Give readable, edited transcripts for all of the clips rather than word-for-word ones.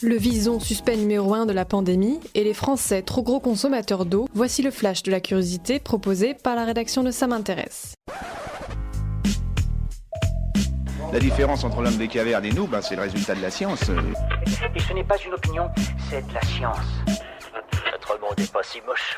Le vison suspect numéro 1 de la pandémie et les Français trop gros consommateurs d'eau, voici le flash de la curiosité proposé par la rédaction de Ça m'intéresse. La différence entre l'homme des cavernes et nous, c'est le résultat de la science. Et ce n'est pas une opinion, c'est de la science. Notre monde n'est pas si moche.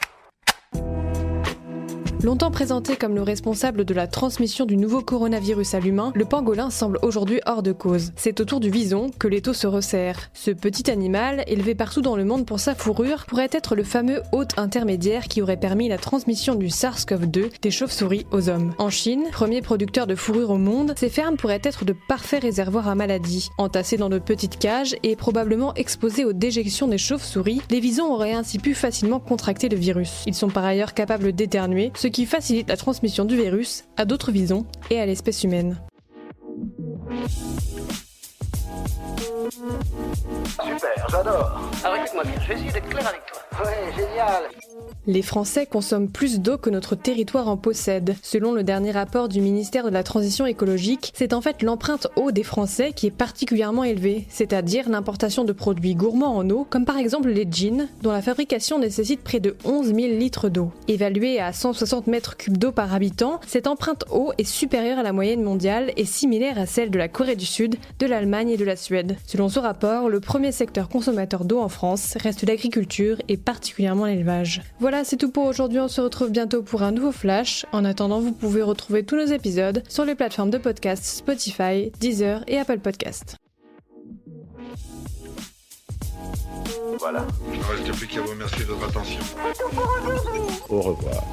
Longtemps présenté comme le responsable de la transmission du nouveau coronavirus à l'humain, le pangolin semble aujourd'hui hors de cause. C'est autour du vison que l'étau se resserre. Ce petit animal, élevé partout dans le monde pour sa fourrure, pourrait être le fameux hôte intermédiaire qui aurait permis la transmission du SARS-CoV-2 des chauves-souris aux hommes. En Chine, premier producteur de fourrure au monde, ces fermes pourraient être de parfaits réservoirs à maladies. Entassés dans de petites cages et probablement exposés aux déjections des chauves-souris, les visons auraient ainsi pu facilement contracter le virus. Ils sont par ailleurs capables d'éternuer, ce qui facilite la transmission du virus à d'autres visons et à l'espèce humaine. Super, j'adore. Alors écoute-moi bien, je vais essayer d'être clair avec toi. Ouais, génial. Les Français consomment plus d'eau que notre territoire en possède. Selon le dernier rapport du ministère de la Transition écologique, c'est en fait l'empreinte eau des Français qui est particulièrement élevée, c'est-à-dire l'importation de produits gourmands en eau, comme par exemple les jeans, dont la fabrication nécessite près de 11 000 litres d'eau. Évaluée à 160 mètres cubes d'eau par habitant, cette empreinte eau est supérieure à la moyenne mondiale et similaire à celle de la Corée du Sud, de l'Allemagne et de la Suède. Selon ce rapport, le premier secteur consommateur d'eau en France reste l'agriculture et particulièrement l'élevage. Voilà, c'est tout pour aujourd'hui, on se retrouve bientôt pour un nouveau flash. En attendant, vous pouvez retrouver tous nos épisodes sur les plateformes de podcast Spotify, Deezer et Apple Podcast. Voilà. Il ne reste plus qu'à vous remercier de votre attention. Au revoir.